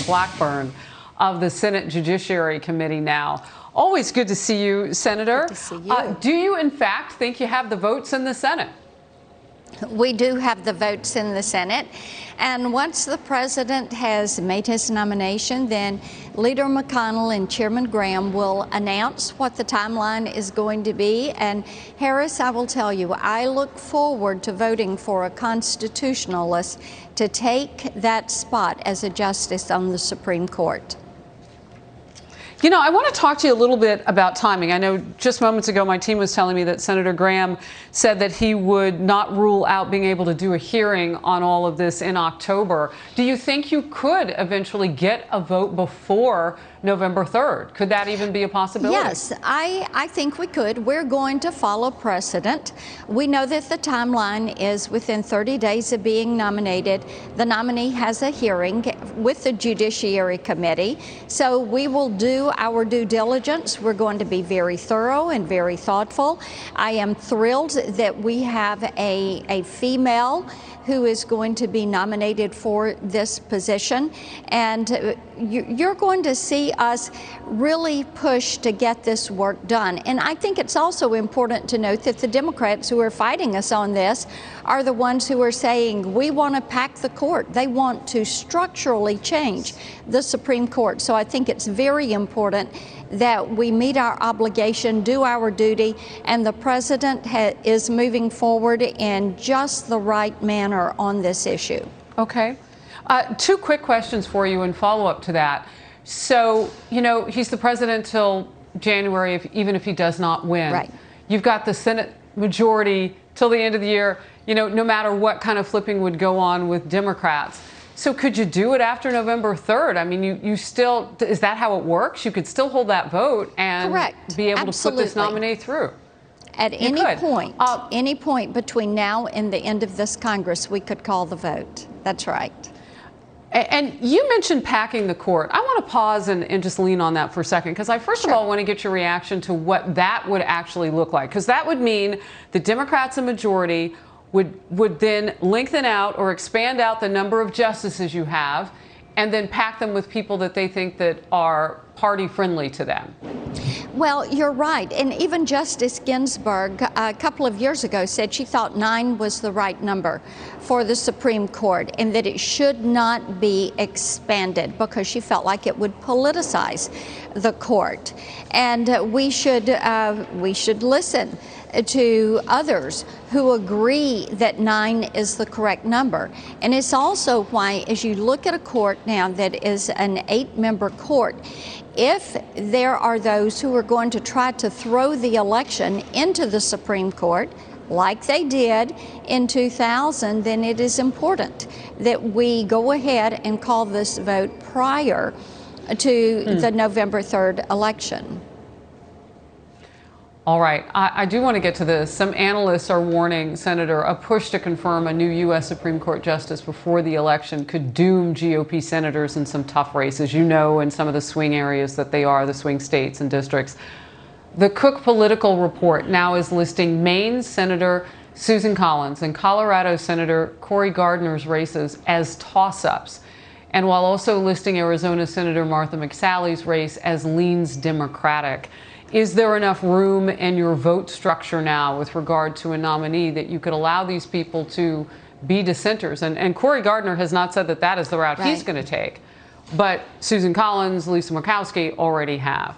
Blackburn of the Senate Judiciary Committee now. Always good to see you, Senator. Good to see you. Do you, in fact, think you have the votes in the Senate? We do have the votes in the Senate. And once the president has made his nomination, then Leader McConnell and Chairman Graham will announce what the timeline is going to be. And Harris, I will tell you, I look forward to voting for a constitutionalist to take that spot as a justice on the Supreme Court. You know, I want to talk to you a little bit about timing. I know just moments ago my team was telling me that Senator Graham said that he would not rule out being able to do a hearing on all of this in October. Do you think you could eventually get a vote before November 3rd? Could that even be a possibility? Yes, I think we could. We're going to follow precedent. We know that the timeline is within 30 days of being nominated. The nominee has a hearing with the Judiciary Committee. So we will do our due diligence. We're going to be very thorough and very thoughtful. I am thrilled that we have a female who is going to be nominated for this position. And you're going to see us really push to get this work done. And I think it's also important to note that the Democrats who are fighting us on this are the ones who are saying we want to pack the court. They want to structurally change the Supreme Court. So I think it's very important that we meet our obligation, do our duty, and the president is moving forward in just the right manner on this issue. Okay. Two quick questions for you in follow-up to that. So, you know, he's the president till January, even if he does not win. Right. You've got the Senate majority till the end of the year, you know, no matter what kind of flipping would go on with Democrats. So could you do it after November 3rd? I mean, you still, is that how it works? You could still hold that vote and Correct. Be able Absolutely. to put this nominee through. At any point between now and the end of this Congress, we could call the vote. That's right. And you mentioned packing the court. I want to pause and just lean on that for a second, because I first of all want to get your reaction to what that would actually look like, because that would mean the Democrats, a majority, would then lengthen out or expand out the number of justices you have and then pack them with people that they think that are party friendly to them. Well, you're right. And even Justice Ginsburg a couple of years ago said she thought 9 was the right number for the Supreme Court and that it should not be expanded because she felt like it would politicize the court. And we should listen to others who agree that 9 is the correct number. And it's also why, as you look at a court now that is an 8-member court, if there are those who are going to try to throw the election into the Supreme Court, like they did in 2000, then it is important that we go ahead and call this vote prior to the November 3rd election. All right. I do want to get to this. Some analysts are warning, Senator, a push to confirm a new U.S. Supreme Court justice before the election could doom GOP senators in some tough races, you know, in some of the swing areas that they are, the swing states and districts. The Cook Political Report now is listing Maine Senator Susan Collins and Colorado Senator Cory Gardner's races as toss-ups, and while also listing Arizona Senator Martha McSally's race as leans Democratic. Is there enough room in your vote structure now with regard to a nominee that you could allow these people to be dissenters? And Cory Gardner has not said that that is the route he's going to take. But Susan Collins, Lisa Murkowski already have.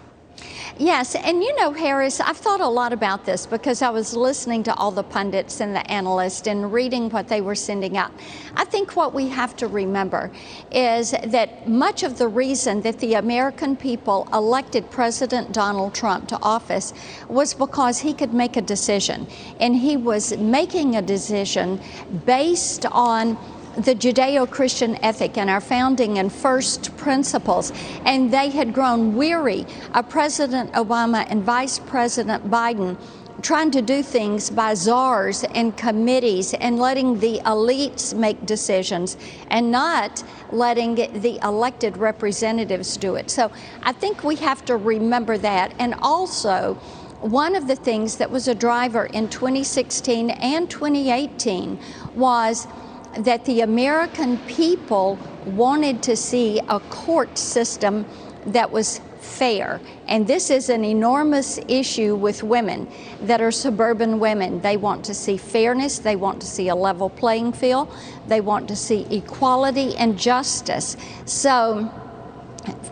Yes, and you know, Harris, I've thought a lot about this because I was listening to all the pundits and the analysts and reading what they were sending out. I think what we have to remember is that much of the reason that the American people elected President Donald Trump to office was because he could make a decision. And he was making a decision based on the Judeo-Christian ethic and our founding and first principles, and they had grown weary of President Obama and Vice President Biden trying to do things by czars and committees and letting the elites make decisions and not letting the elected representatives do it. So I think we have to remember that. And also, one of the things that was a driver in 2016 and 2018 was that the American people wanted to see a court system that was fair. And this is an enormous issue with women that are suburban women. They want to see fairness, they want to see a level playing field, they want to see equality and justice. So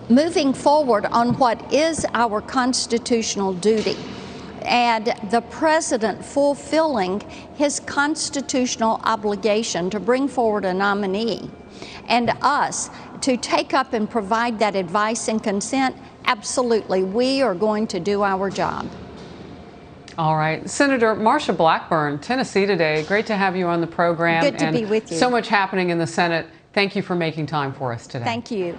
moving forward on what is our constitutional duty, and the president fulfilling his constitutional obligation to bring forward a nominee, and us to take up and provide that advice and consent, absolutely, we are going to do our job. All right. Senator Marsha Blackburn, Tennessee today. Great to have you on the program. Good to be with you. So much happening in the Senate. Thank you for making time for us today. Thank you.